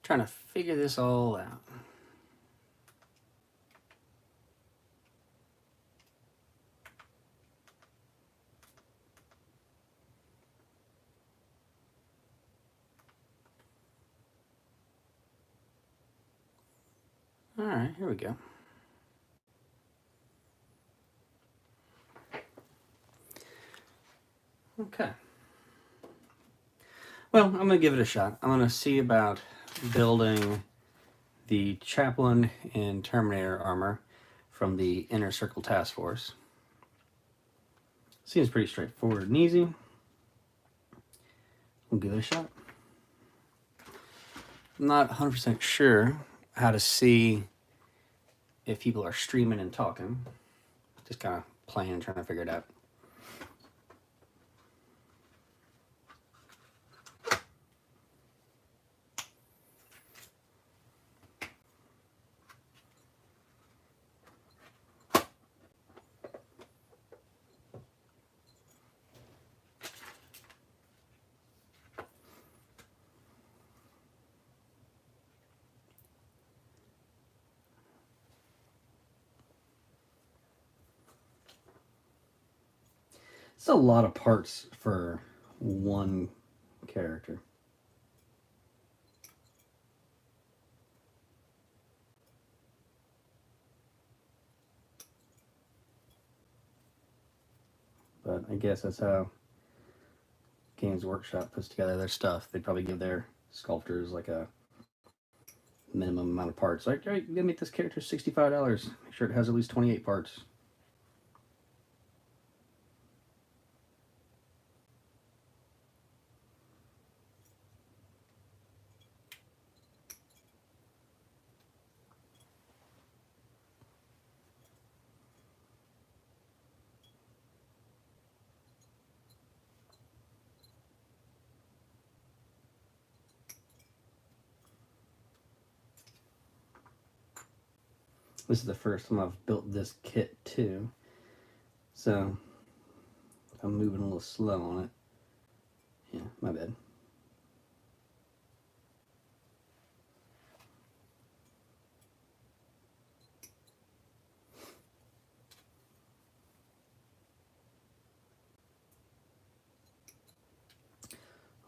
Trying to figure this all out. All right, here we go. Okay. Well, I'm going to give it a shot. I'm going to see about building the Chaplin and Terminator armor from the Inner Circle Task Force. Seems pretty straightforward and easy. We'll give it a shot. I'm not 100% sure how to see if people are streaming and talking. Just kind of playing, trying to figure it out. It's a lot of parts for one character. But I guess that's how Games Workshop puts together their stuff. They probably give their sculptors like a minimum amount of parts. Like, all right, you're gonna make this character $65. Make sure it has at least 28 parts. This is the first time I've built this kit too, so I'm moving a little slow on it. Yeah, my bad.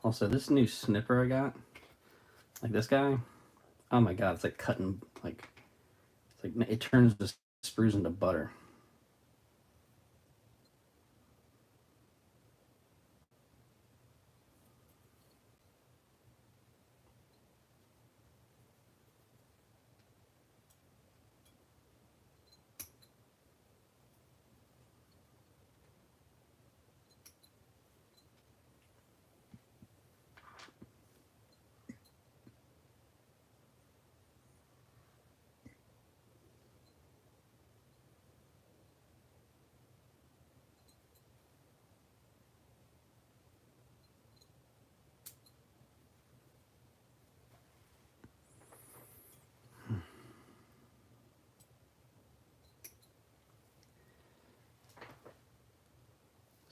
Also, this new snipper I got, like this guy, oh my god, it's like cutting, like, it's like it turns the sprues into butter.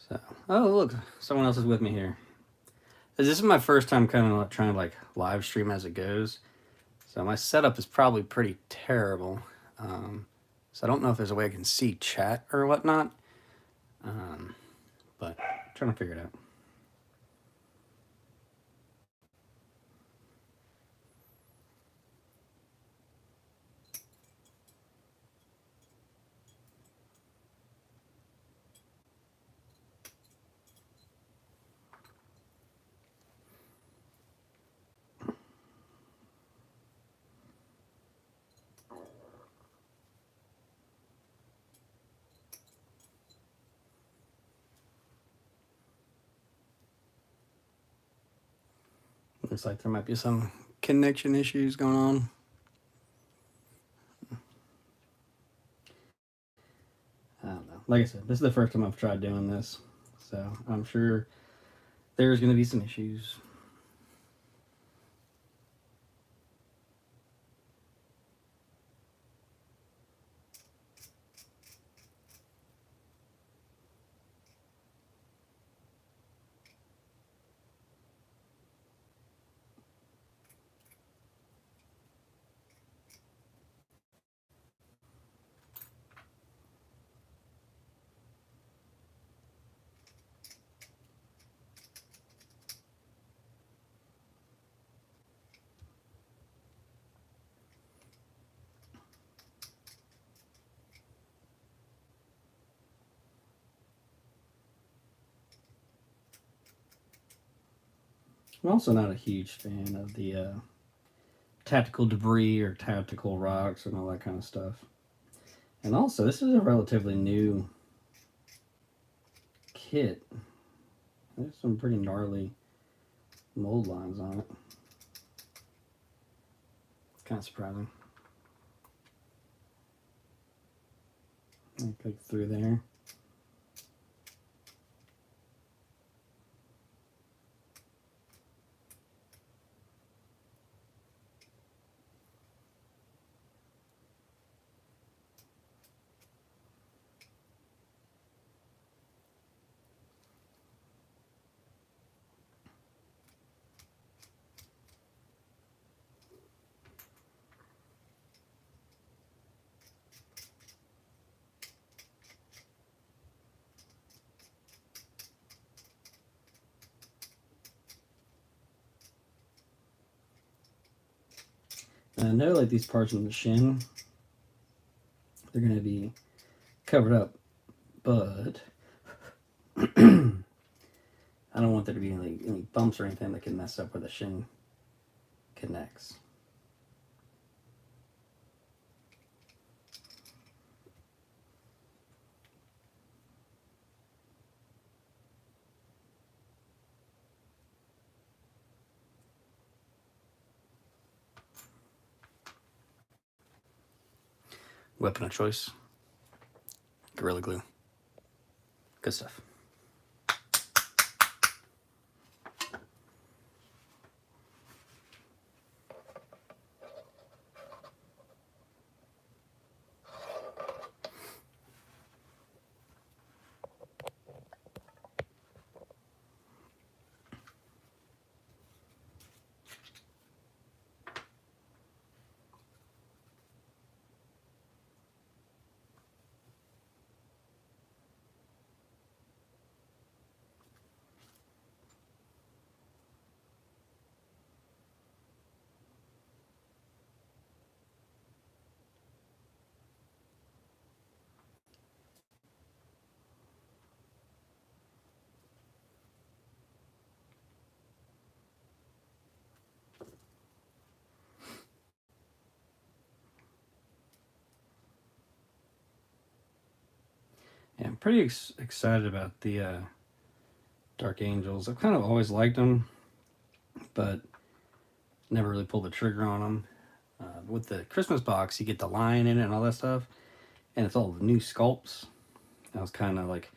So, oh look, someone else is with me here. This is my first time kind of trying to like live stream as it goes, so my setup is probably pretty terrible. So I don't know if there's a way I can see chat or whatnot, but I'm trying to figure it out. Looks like there might be some connection issues going on. I don't know. like I said, this is the first time I've tried doing this, so I'm sure there's going to be some issues. I'm also not a huge fan of the tactical debris or tactical rocks and all that kind of stuff. And also, this is a relatively new kit. There's some pretty gnarly mold lines on it. It's kind of surprising. I click through there. And I know like these parts of the shin, they're going to be covered up, but I don't want there to be any bumps or anything that can mess up where the shin connects. Weapon of choice, Gorilla Glue. Good stuff. Yeah, I'm pretty excited about the Dark Angels. I've kind of always liked them, but never really pulled the trigger on them. With the Christmas box, you get the lion in it and all that stuff, and it's all the new sculpts. I was kind of like,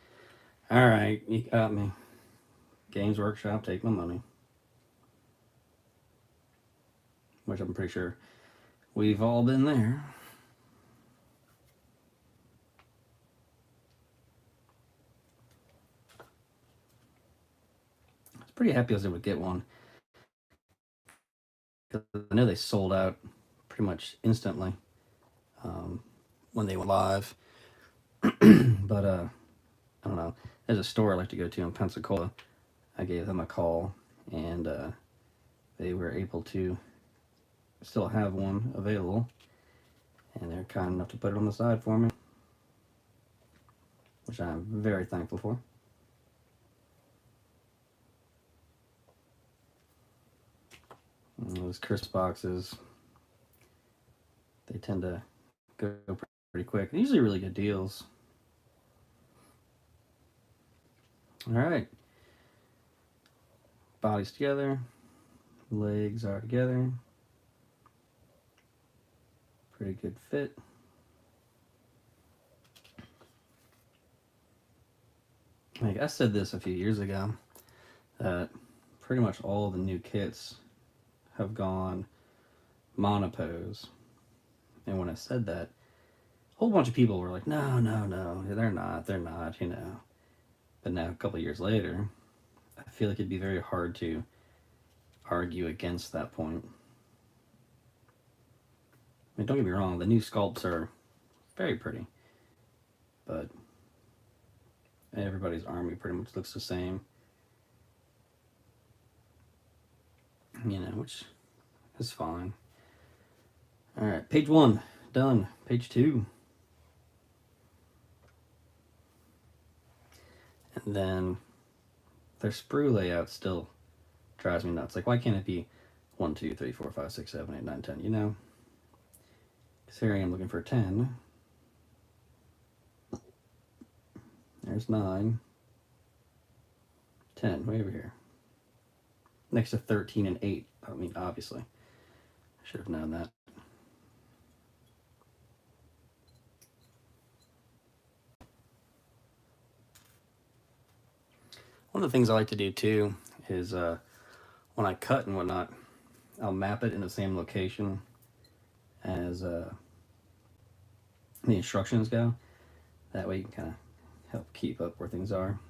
all right, you got me. Games Workshop, take my money. Which I'm pretty sure we've all been there. I was pretty happy I was able to get one. I know they sold out pretty much instantly when they went live. But I don't know. There's a store I like to go to in Pensacola. I gave them a call, and they were able to still have one available, and they're kind enough to put it on the side for me, which I'm very thankful for. And those Christmas boxes, they tend to go pretty quick. They're usually really good deals. All right. Body's together. Legs are together. Pretty good fit. Like I said this a few years ago, that pretty much all the new kits have gone monopose. And when I said that, a whole bunch of people were like, no, no, no, they're not, you know. But now, a couple of years later, I feel like it'd be very hard to argue against that point. I mean, don't get me wrong, the new sculpts are very pretty, but everybody's army pretty much looks the same. You know, which is fine. All right, page 1, done. Page 2. And then their sprue layout still drives me nuts. Like, why can't it be 1, 2, 3, 4, 5, 6, 7, 8, 9, 10, you know? Because here I am looking for 10. There's 9. 10, way over here. Next to 13 and 8. I mean, obviously. I should have known that. One of the things I like to do too is when I cut and whatnot, I'll map it in the same location as the instructions go. That way you can kind of help keep up where things are.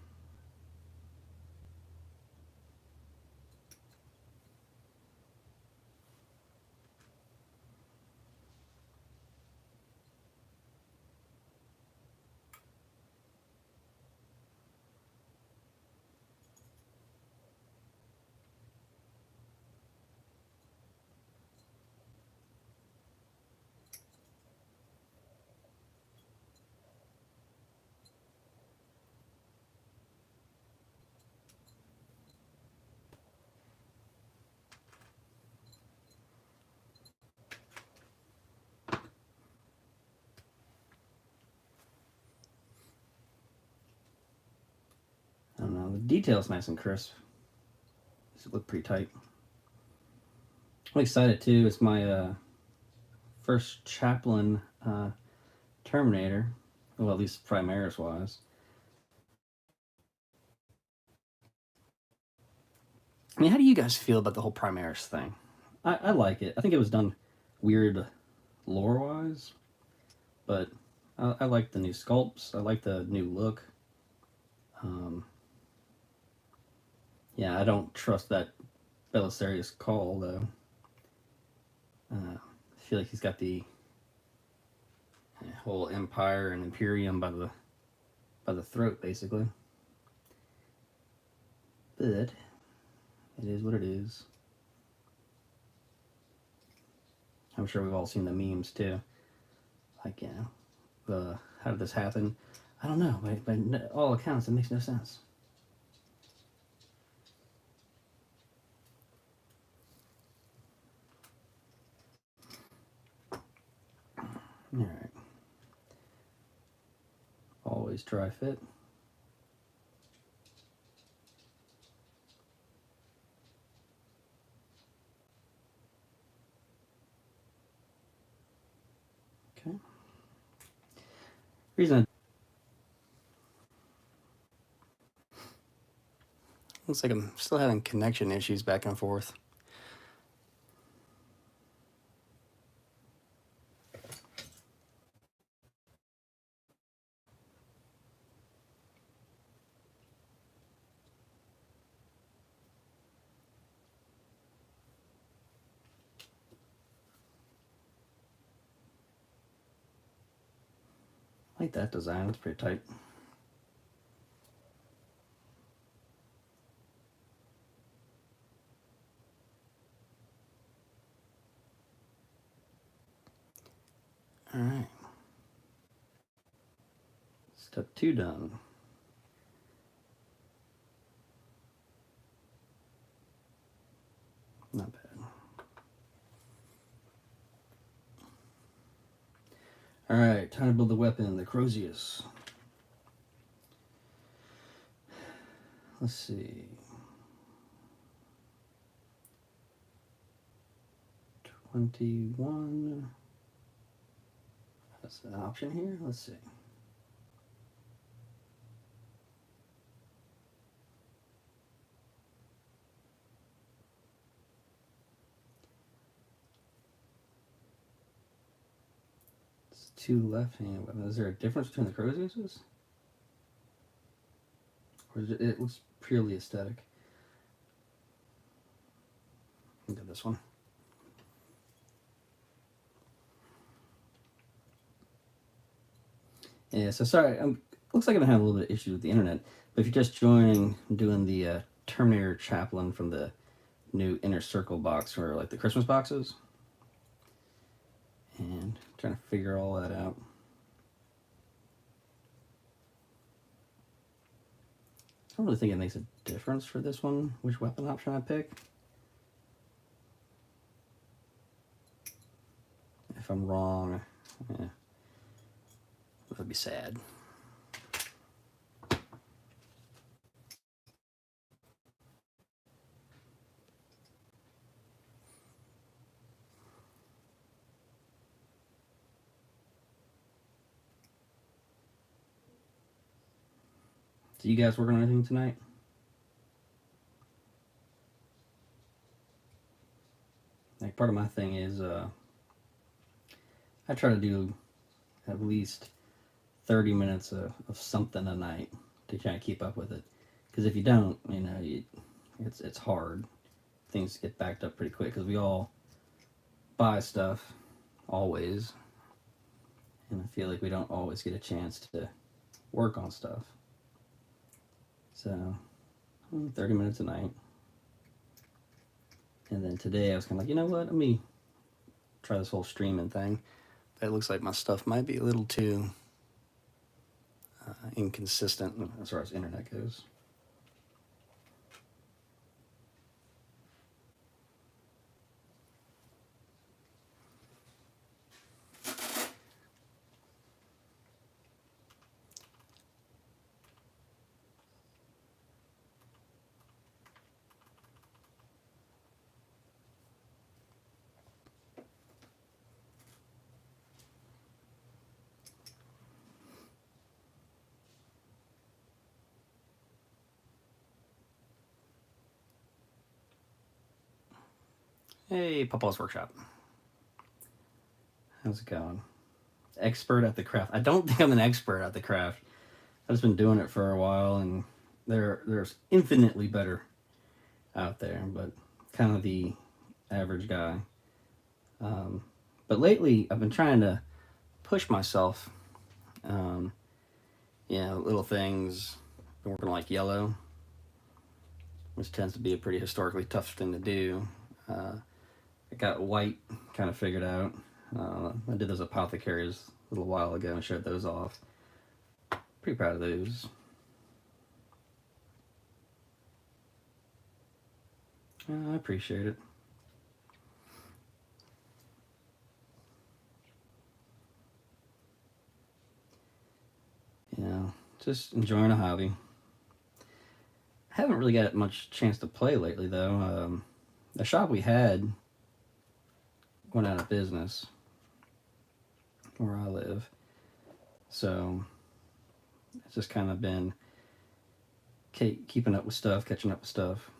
I don't know, the detail's nice and crisp. Does it look pretty tight? I'm excited too. It's my first Chaplin Terminator. Well, at least Primaris wise. I mean, how do you guys feel about the whole Primaris thing? I like it. I think it was done weird lore wise, but I like the new sculpts. I like the new look. Yeah, I don't trust that Belisarius call though. I feel like he's got the whole empire and imperium by the throat, basically. But it is what it is. I'm sure we've all seen the memes too. Like, you know, how did this happen? I don't know. By all accounts, it makes no sense. All right. Always dry fit. Okay. Reason looks like I'm still having connection issues back and forth. I like that design. It's pretty tight. All right. Step 2 done. Not bad. All right, time to build the weapon, the Crozius. Let's see. 21. That's an option here. Let's see. two left-handed weapons. Is there a difference between the crow's uses? Or is it was purely aesthetic? Look at this one. Yeah, so sorry. Looks like I'm having a little bit of issues with the internet. But if you're just joining, I'm doing the Terminator Chaplin from the new Inner Circle box for like the Christmas boxes. And trying to figure all that out. I don't really think it makes a difference for this one, which weapon option I pick. If I'm wrong, yeah, that would be sad. So you guys working on anything tonight? Like part of my thing is I try to do at least 30 minutes of something a night to try to keep up with it. Because if you don't, you know, it's hard. Things get backed up pretty quick because we all buy stuff always, and I feel like we don't always get a chance to work on stuff. So 30 minutes a night. And then today I was kind of like, you know what, let me try this whole streaming thing. It looks like my stuff might be a little too inconsistent as far as internet goes. Hey, Papa's Workshop. How's it going? Expert at the craft. I don't think I'm an expert at the craft. I've just been doing it for a while, and there's infinitely better out there, but kind of the average guy. But lately, I've been trying to push myself. Little things. Been working on like yellow, which tends to be a pretty historically tough thing to do. I got white kind of figured out. I did those apothecaries a little while ago and showed those off. Pretty proud of those. I appreciate it. Just enjoying a hobby. I haven't really got much chance to play lately, though. The shop we had went out of business where I live, so it's just kind of been keeping up with stuff, catching up with stuff,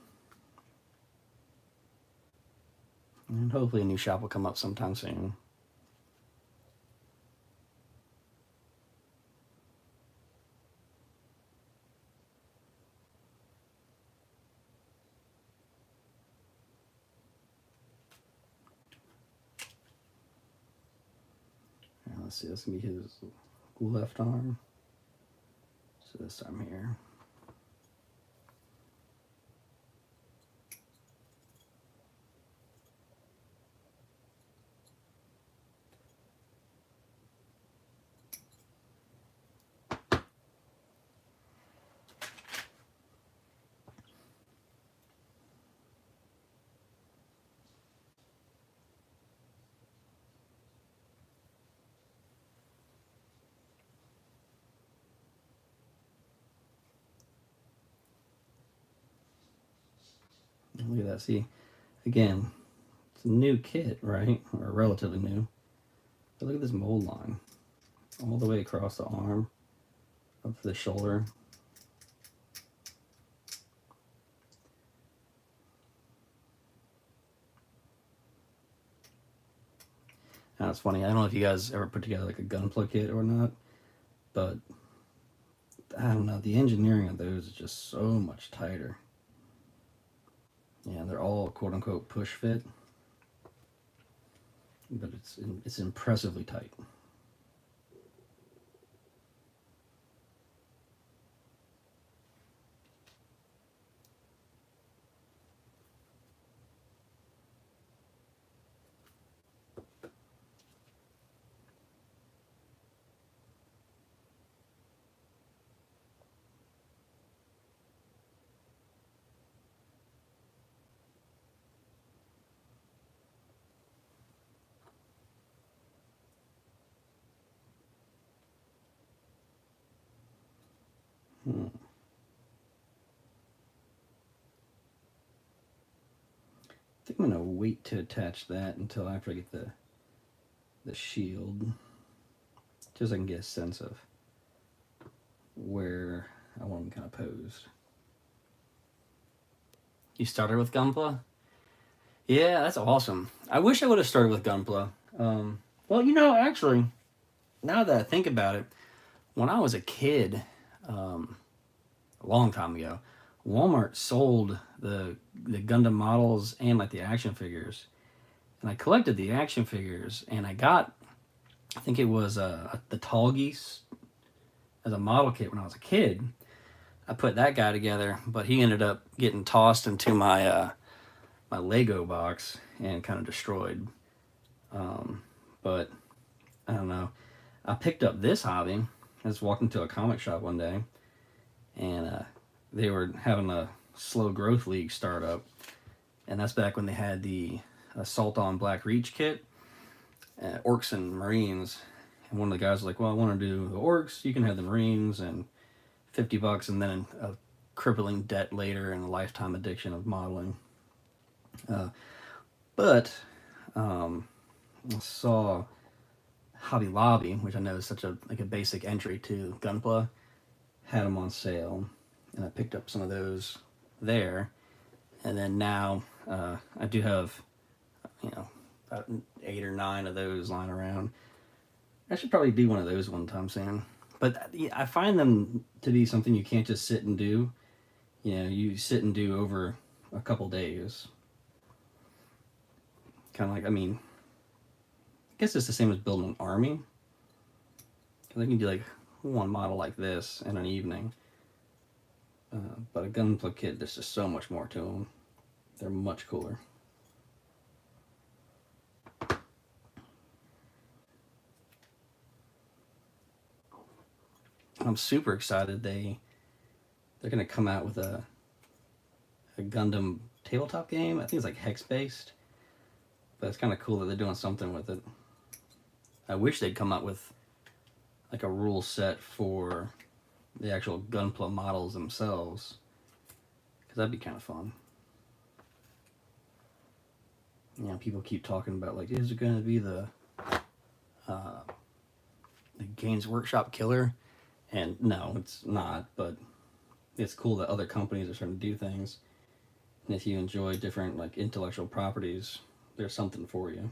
and hopefully a new shop will come up sometime soon. Let's see, that's gonna be his left arm. So this arm here. Look at that. See, again, it's a new kit, right? Or relatively new. But look at this mold line. All the way across the arm, up to the shoulder. It's funny. I don't know if you guys ever put together like a gunpla kit or not, but I don't know. The engineering of those is just so much tighter. Yeah, they're all quote unquote push fit, but it's impressively tight. Hmm. I think I'm gonna wait to attach that until after I get the shield, just so I can get a sense of where I want them kind of posed. You started with Gunpla? Yeah, that's awesome. I wish I would have started with Gunpla. Well, actually, now that I think about it, when I was a kid, a long time ago, Walmart sold the Gundam models and like the action figures, and I collected the action figures, and I got, I think it was the Tall Geese as a model kit when I was a kid. I put that guy together, but he ended up getting tossed into my Lego box and kind of destroyed. But I don't know. I picked up this hobby. I just walked into a comic shop one day, and they were having a slow growth league startup, and that's back when they had the Assault on Black Reach kit, Orcs and Marines. And one of the guys was like, "Well, I want to do the Orcs. You can have the Marines, and $50, and then a crippling debt later and a lifetime addiction of modeling." But I saw Hobby Lobby, which I know is such a basic entry to Gunpla, had them on sale, and I picked up some of those there. And then now I do have about 8 or 9 of those lying around. I should probably do one of those one time soon. But I find them to be something you can't just sit and do. You sit and do over a couple days. Kind of like, I guess it's the same as building an army. Because I can do like one model like this in an evening. But a Gunpla kit, there's just so much more to them. They're much cooler. I'm super excited. They're gonna come out with a Gundam tabletop game. I think it's like hex based, but it's kind of cool that they're doing something with it. I wish they'd come out with like a rule set for the actual Gunpla models themselves, because that'd be kind of fun. People keep talking about like, is it going to be the Games Workshop killer? And no, it's not. But it's cool that other companies are starting to do things. And if you enjoy different like intellectual properties, there's something for you.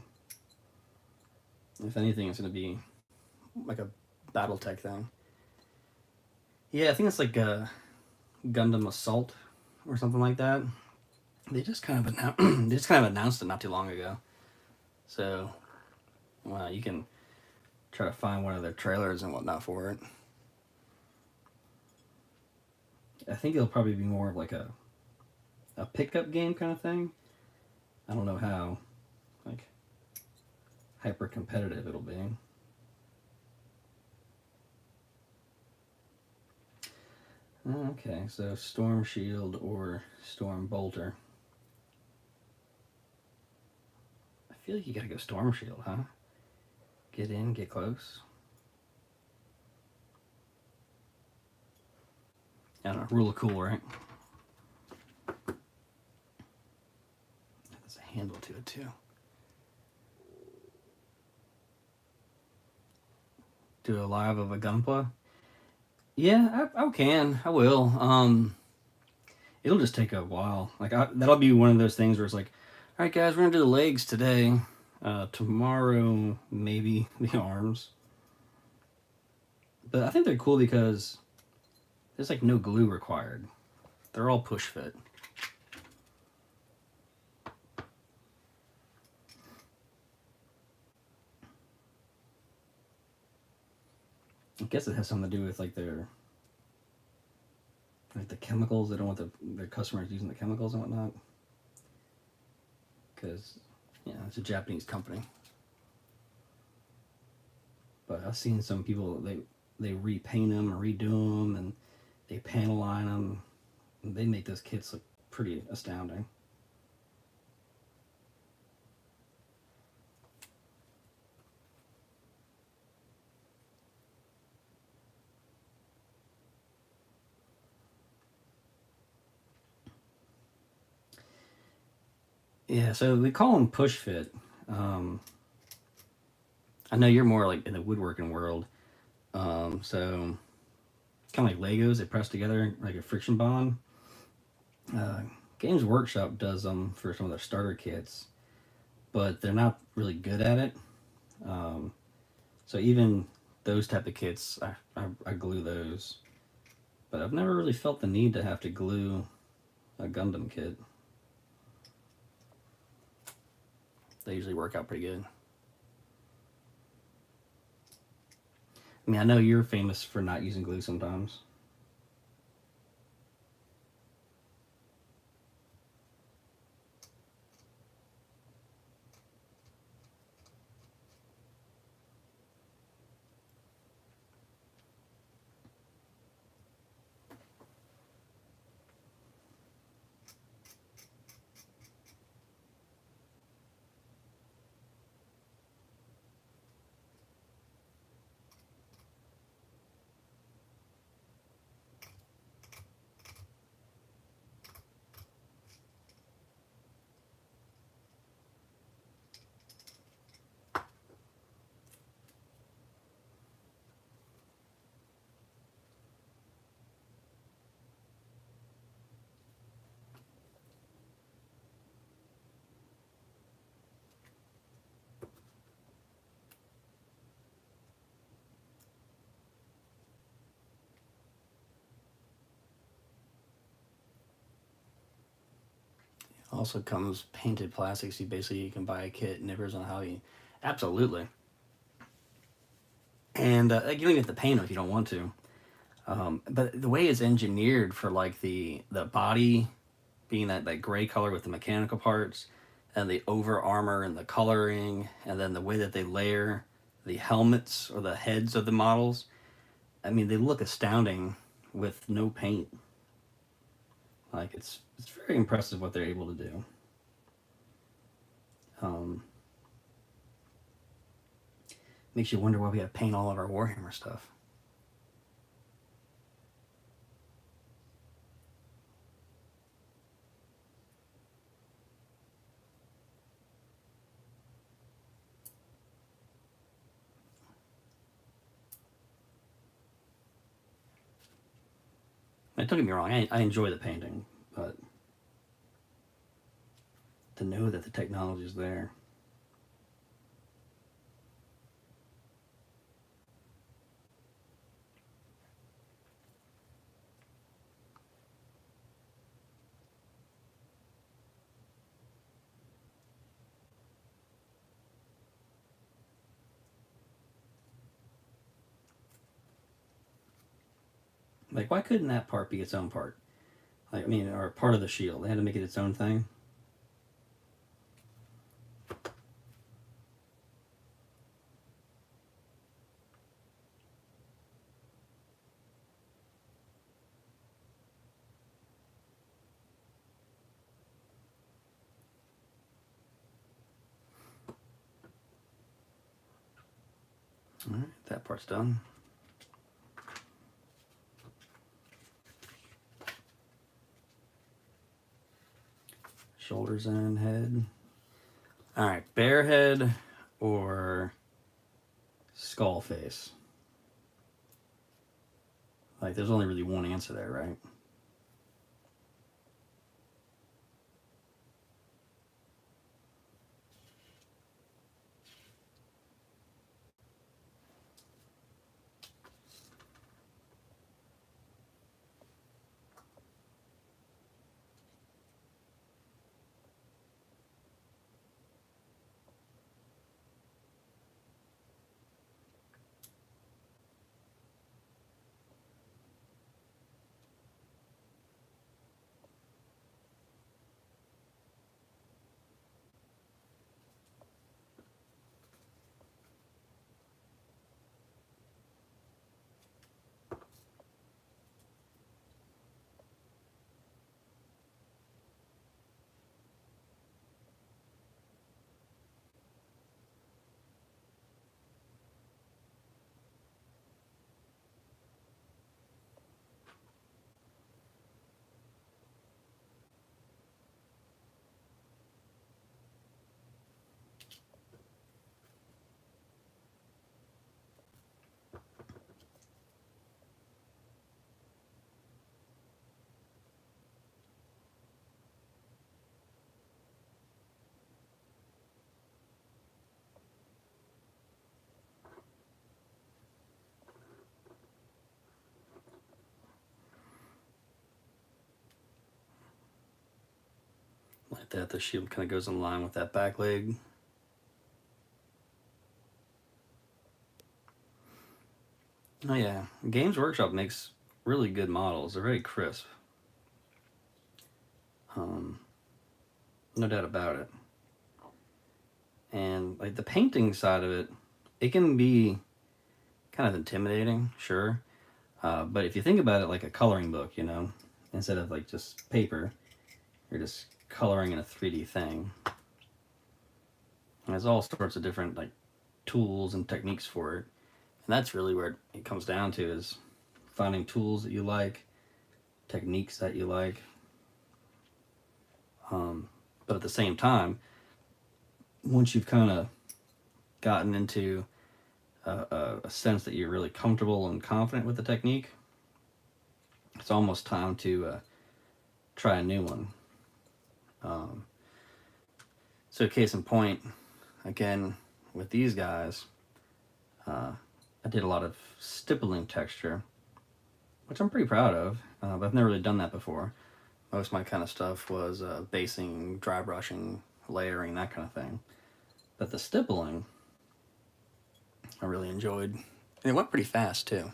If anything, it's going to be like a BattleTech thing. Yeah, I think it's like a Gundam Assault or something like that. They just kind of announced it not too long ago. So, well, you can try to find one of their trailers and whatnot for it. I think it'll probably be more of like a pickup game kind of thing. I don't know how like hyper competitive it'll be. Okay, so Storm Shield or Storm Bolter. I feel like you gotta go Storm Shield, huh? Get in, get close. I don't know, rule of cool, right? There's a handle to it too. Do a live of a Gunpla? Yeah, I can. I will. It'll just take a while. Like that'll be one of those things where it's like, all right, guys, we're gonna do the legs today. Tomorrow, maybe the arms. But I think they're cool because there's like no glue required. They're all push fit. I guess it has something to do with like their like the chemicals. They don't want their customers using the chemicals and whatnot. Because yeah, it's a Japanese company. But I've seen some people they repaint them or redo them and they panel line them. And they make those kits look pretty astounding. Yeah, so we call them push fit. Um, I know you're more like in the woodworking world. So kind of like Legos, they press together like a friction bond. Uh, Games Workshop does them for some of their starter kits, but they're not really good at it. Um, so even those type of kits, I glue those, but I've never really felt the need to have to glue a Gundam kit. They usually work out pretty good. I mean, I know you're famous for not using glue sometimes. Also comes painted plastics. You can buy a kit and it varies on how you. Absolutely. And like, you don't even have to paint them if you don't want to. But the way it's engineered for like the body being that gray color with the mechanical parts and the over armor and the coloring and then the way that they layer the helmets or the heads of the models, I mean, they look astounding with no paint. Like it's very impressive what they're able to do. Um, Makes you wonder why we have paint all of our Warhammer stuff. Don't get me wrong, I enjoy the painting, but to know that the technology is there. Like, why couldn't that part be its own part? Like, I mean, or part of the shield. They had to make it its own thing. All right, that part's done. Shoulders and head. All right, bear head or skull face. Like, there's only really one answer there, right? that the shield kind of goes in line with that back leg. Oh yeah, Games Workshop makes really good models. They're very crisp. No doubt about it. And like the painting side of it, it can be kind of intimidating, sure. But if you think about it like a coloring book, you know, instead of like just paper, you're just coloring in a 3D thing. And there's all sorts of different like tools and techniques for it. And that's really where it comes down to, is finding tools that you like, techniques that you like. But at the same time, once you've kind of gotten into a sense that you're really comfortable and confident with the technique, it's almost time to try a new one. So case in point, again, with these guys, I did a lot of stippling texture, which I'm pretty proud of, but I've never really done that before. Most of my kind of stuff was basing, dry brushing, layering, that kind of thing. But the stippling, I really enjoyed. And it went pretty fast too.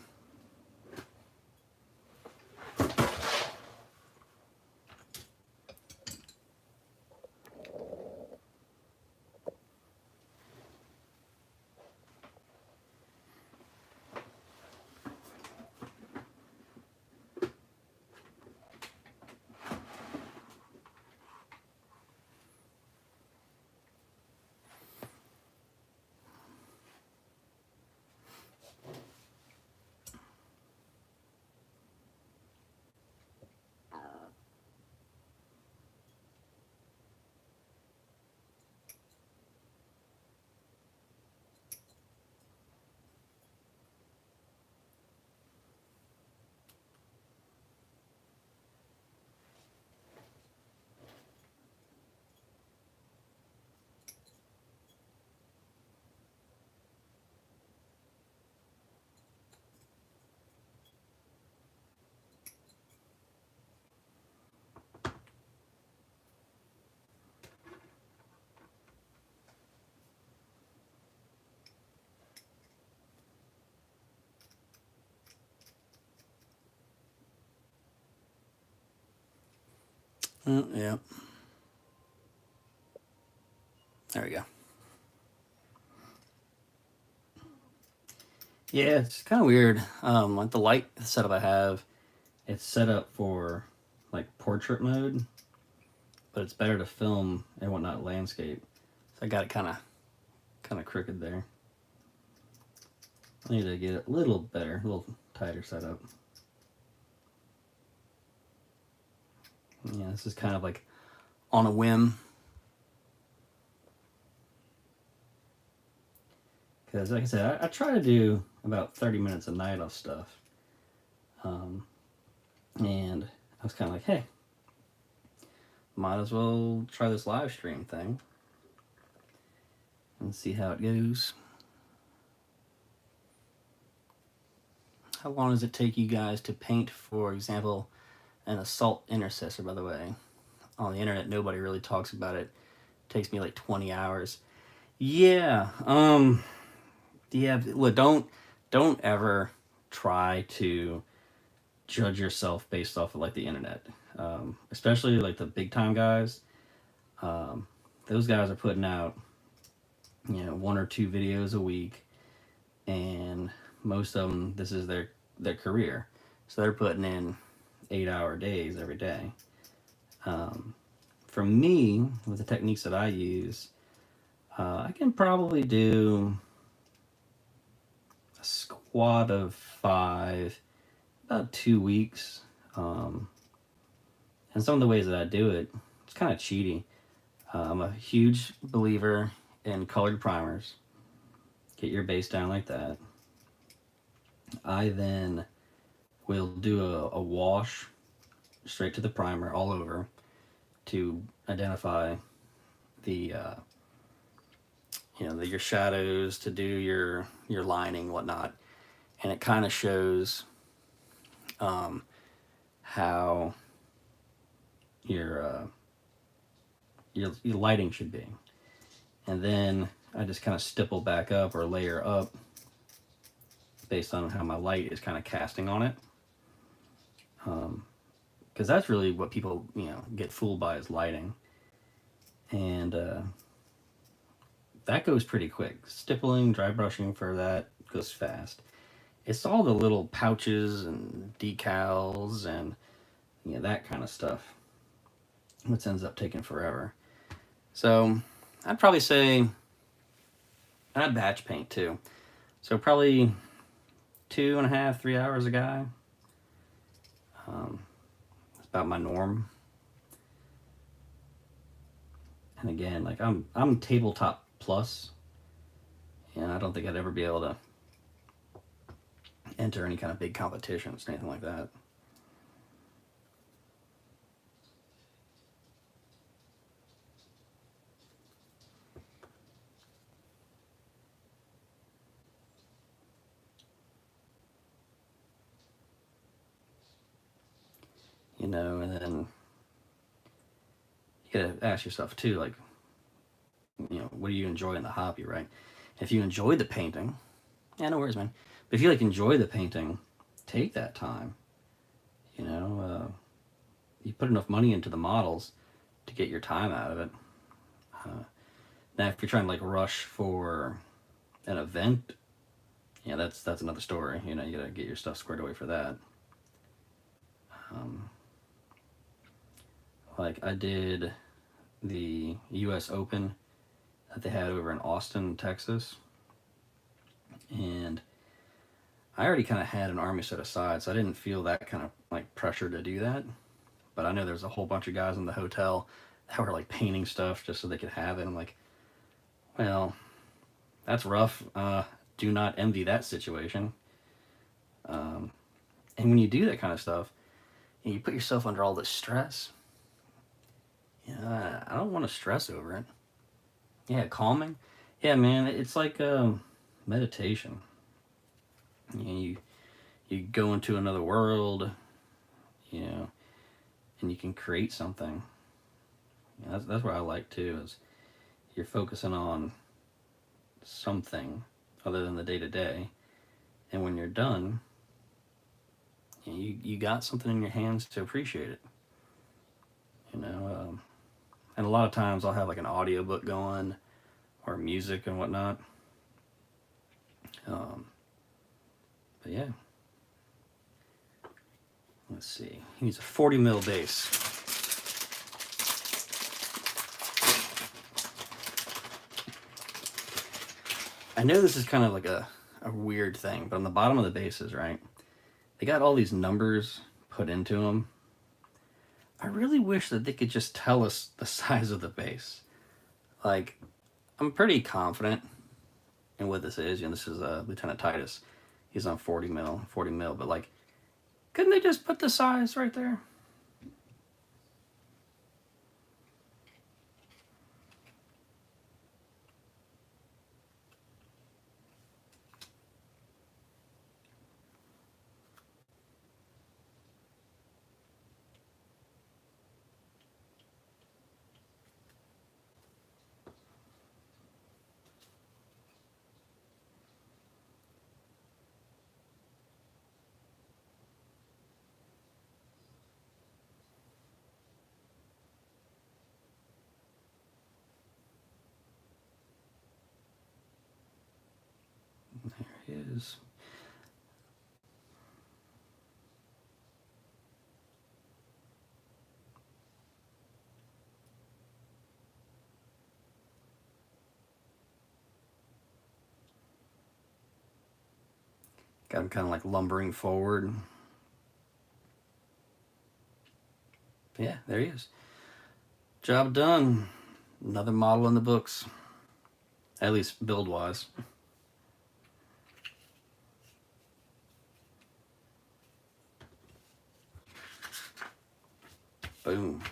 Yeah. There we go. Yeah, it's kind of weird. Like the light setup I have, it's set up for like portrait mode, but it's better to film and whatnot landscape. So I got it kind of crooked there. I need to get it a little better, a little tighter setup. Yeah, this is kind of like on a whim. Because like I said, I try to do about 30 minutes a night of stuff. And I was kind of like, hey, might as well try this live stream thing and see how it goes. How long does it take you guys to paint, for example, an assault intercessor, by the way? On the internet, nobody really talks about it. It takes me like 20 hours. Yeah. Yeah, look, don't ever try to judge yourself based off of like the internet. Especially like the big time guys. Those guys are putting out, you know, 1 or 2 videos a week, and most of them, this is their career, so they're putting in 8-hour days every day. For me, with the techniques that I use, I can probably do a squad of 5, about 2 weeks. And some of the ways that I do it, it's kind of cheaty. I'm a huge believer in colored primers. Get your base down like that. I then will do a wash straight to the primer all over to identify the your shadows, to do your lining, whatnot, and it kind of shows how your your lighting should be. And then I just kind of stipple back up or layer up based on how my light is kind of casting on it. Because that's really what people, get fooled by is lighting. And that goes pretty quick. Stippling, dry brushing for that goes fast. It's all the little pouches and decals and that kind of stuff, which ends up taking forever. So I'd probably say I'd batch paint too. So probably 2.5, 3 hours a guy. That's about my norm. And again, like I'm tabletop plus, and I don't think I'd ever be able to enter any kind of big competitions or anything like that. And then you gotta ask yourself too, like, what do you enjoy in the hobby, right? If you enjoy the painting, yeah, no worries, man. But if you enjoy the painting, take that time. You put enough money into the models to get your time out of it. Now, if you're trying to rush for an event, that's another story. You gotta get your stuff squared away for that. I did the U.S. Open that they had over in Austin, Texas, and I already kind of had an army set aside, so I didn't feel that kind of pressure to do that. But I know there's a whole bunch of guys in the hotel that were painting stuff just so they could have it. I'm like, well, that's rough. Do not envy that situation. And when you do that kind of stuff, and you put yourself under all this stress, I don't want to stress over it. Yeah, calming. Yeah, man, it's like meditation. You go into another world, and you can create something. That's what I like too. Is you're focusing on something other than the day to day, and when you're done, you got something in your hands to appreciate it. And a lot of times I'll have an audiobook going or music and whatnot. But yeah. Let's see. He needs a 40 mil base. I know this is kind of a weird thing, but on the bottom of the bases, right? They got all these numbers put into them. I really wish that they could just tell us the size of the base. I'm pretty confident in what this is. This is Lieutenant Titus. He's on 40 mil, but couldn't they just put the size right there? There he is. Got him kind of lumbering forward. Yeah, there he is. Job done. Another model in the books. At least build-wise. Boom.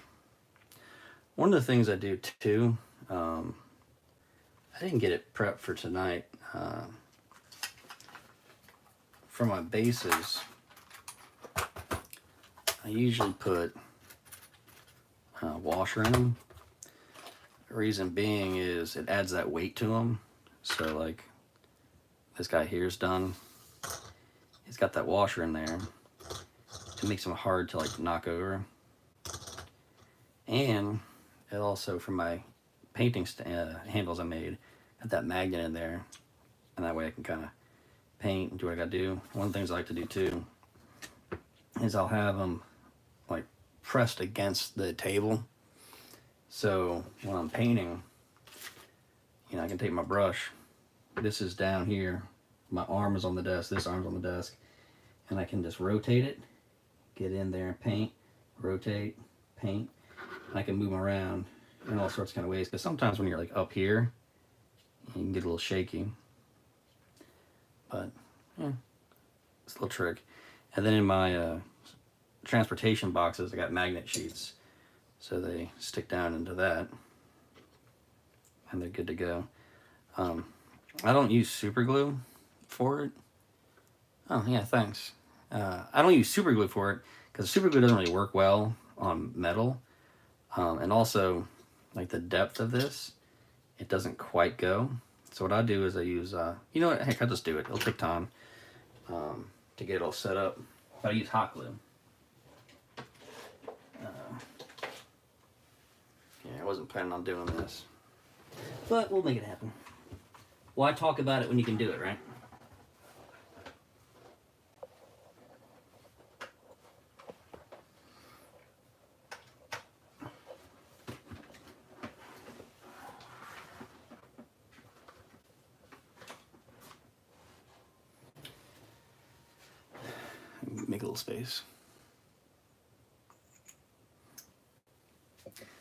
One of the things I do too, I didn't get it prepped for tonight. For my bases, I usually put washer in them. Reason being is it adds that weight to them. So like this guy here is done. He's got that washer in there. It makes them hard to like knock over. And it also, for my painting handles I made, got that magnet in there. And that way I can kind of paint and do what I gotta do. One of the things I like to do too is I'll have them like pressed against the table. So when I'm painting, you know, I can take my brush. This is down here. My arm is on the desk. This arm's on the desk. And I can just rotate it, get in there and paint, rotate, paint. And I can move them around in all sorts of kind of ways. Because sometimes when you're like up here, you can get a little shaky. But yeah, it's a little trick. And then in my transportation boxes, I got magnet sheets. So they stick down into that. And they're good to go. I don't use super glue for it. Oh, yeah, thanks. I don't use super glue for it because super glue doesn't really work well on metal. And also, like the depth of this, it doesn't quite go. So what I do is I use, you know what, heck, I'll just do it. It'll take time to get it all set up. But I use hot glue. Yeah, I wasn't planning on doing this. But we'll make it happen. Why talk about it when you can do it, right? Make a little space.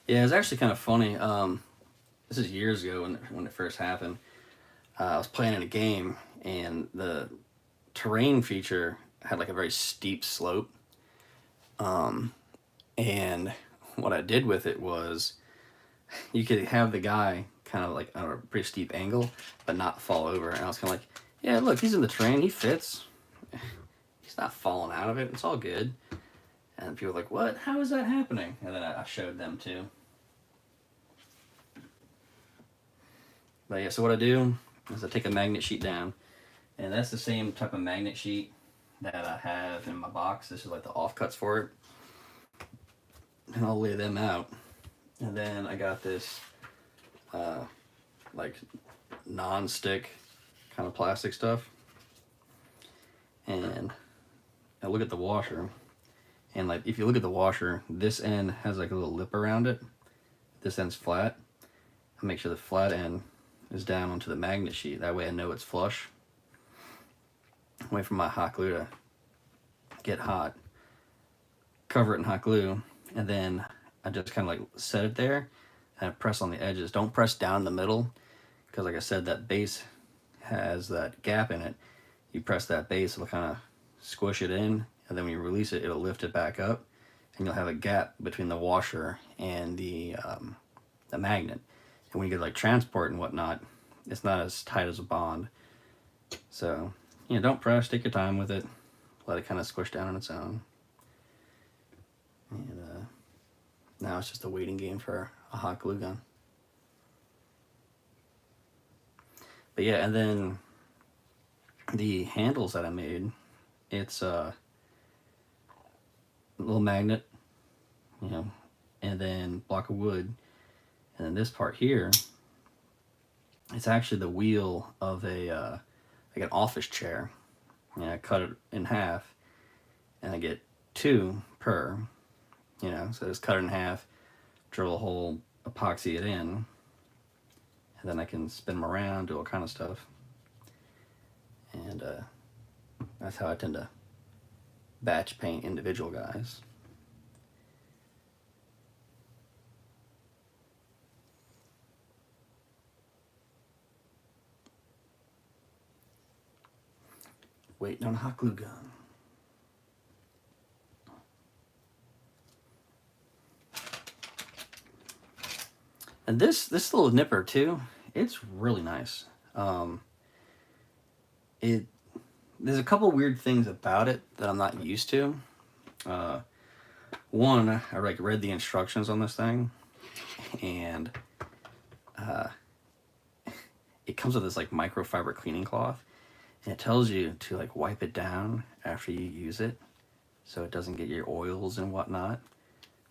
Yeah, it's actually kind of funny. This is years ago when it first happened. I was playing in a game, and the terrain feature had like a very steep slope. And what I did with it was you could have the guy kind of like on a pretty steep angle, but not fall over. And I was kind of like, yeah, look, he's in the terrain, he fits. He's not falling out of it, it's all good. And people were like, what? How is that happening? And then I showed them too. But yeah, so what I do is I take a magnet sheet down, and that's the same type of magnet sheet that I have in my box. This is like the offcuts for it. And I'll lay them out. And then I got this like non-stick kind of plastic stuff. And I look at the washer, and like if you look at the washer, this end has like a little lip around it. This end's flat. I make sure the flat end is down onto the magnet sheet. That way I know it's flush. Wait for my hot glue to get hot. Cover it in hot glue, and then I just kind of like set it there and I press on the edges. Don't press down the middle, because like I said, that base has that gap in it. You press that base, it'll kind of squish it in, and then when you release it, it'll lift it back up, and you'll have a gap between the washer and the magnet. And when you get like transport and whatnot, it's not as tight as a bond. So, you know, don't press, take your time with it. Let it kind of squish down on its own. And now it's just a waiting game for a hot glue gun. But yeah, and then the handles that I made, it's a little magnet, you know, and then block of wood. And then this part here, it's actually the wheel of a like an office chair. And I cut it in half, and I get 2 per, you know, so just cut it in half, drill a hole, epoxy it in, and then I can spin them around, do all kind of stuff. And that's how I tend to batch paint individual guys. Waiting on a hot glue gun. And this little nipper too, it's really nice. There's a couple weird things about it that I'm not used to. One, I read the instructions on this thing, and uh, it comes with this like microfiber cleaning cloth, and it tells you to like wipe it down after you use it, so it doesn't get your oils and whatnot,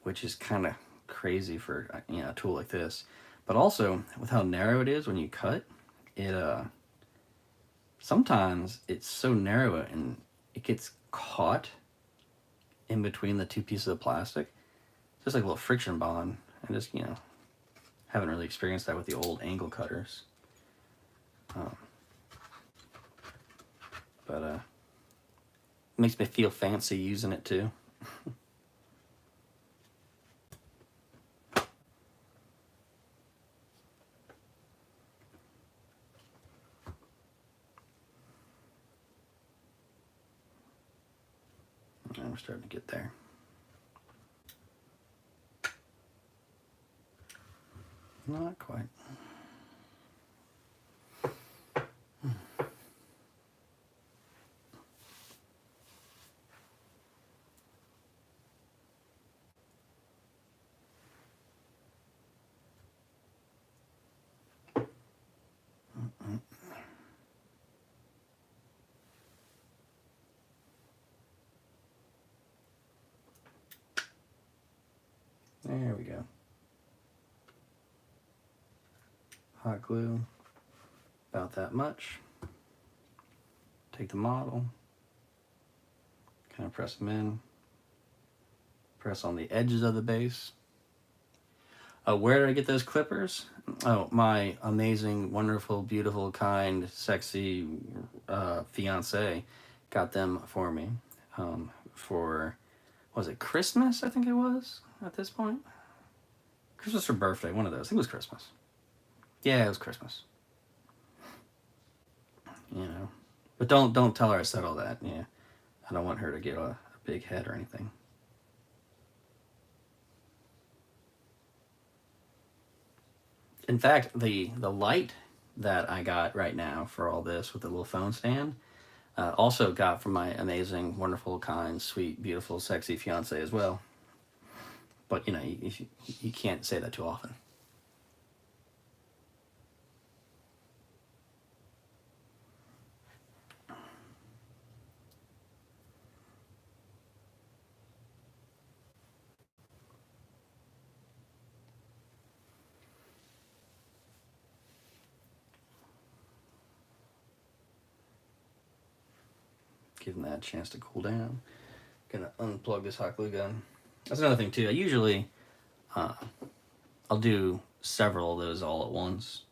which is kind of crazy for a tool like this. But also with how narrow it is when you cut it, sometimes it's so narrow and it gets caught in between the two pieces of plastic, just like a little friction bond. And just haven't really experienced that with the old angle cutters. But makes me feel fancy using it too. And we're starting to get there. Not quite. There we go. Hot glue, about that much. Take the model, kind of press them in. Press on the edges of the base. Where did I get those clippers? Oh, my amazing, wonderful, beautiful, kind, sexy fiance got them for me for, was it Christmas? I think it was at this point. Christmas or birthday, one of those. I think it was Christmas. Yeah, it was Christmas. But don't tell her I said all that. Yeah, I don't want her to get a big head or anything. In fact, the light that I got right now for all this with the little phone stand, also got from my amazing, wonderful, kind, sweet, beautiful, sexy fiance as well. But you can't say that too often. Give them that chance to cool down. Gonna unplug this hot glue gun. That's another thing too. I usually, I'll do several of those all at once.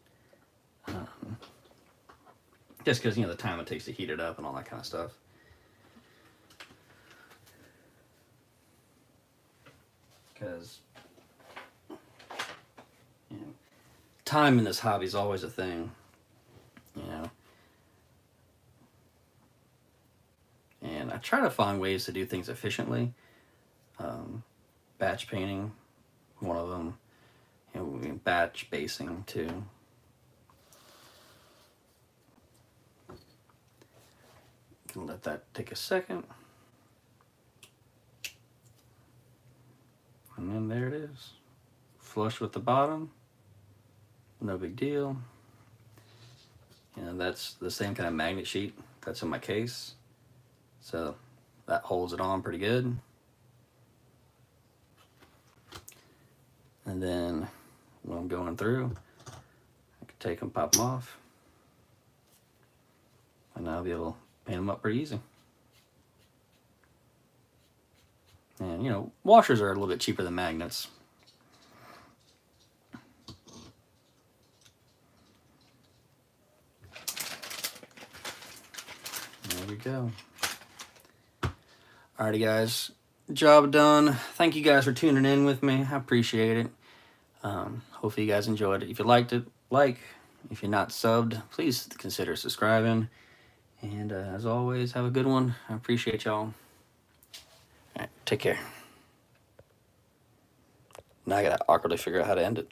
Just because, the time it takes to heat it up and all that kind of stuff. Because, time in this hobby is always a thing, And I try to find ways to do things efficiently. Batch painting, one of them. Batch basing too. Can let that take a second. And then there it is. Flush with the bottom. No big deal. That's the same kind of magnet sheet that's in my case. So that holds it on pretty good. And then when I'm going through, I can take them, pop them off. And I'll be able to paint them up pretty easy. And, washers are a little bit cheaper than magnets. There we go. Alrighty, guys. Job done. Thank you guys for tuning in with me. I appreciate it. Hopefully you guys enjoyed it. If you liked it, like. If you're not subbed, please consider subscribing. And as always, have a good one. I appreciate y'all. Alright, take care. Now I gotta awkwardly figure out how to end it.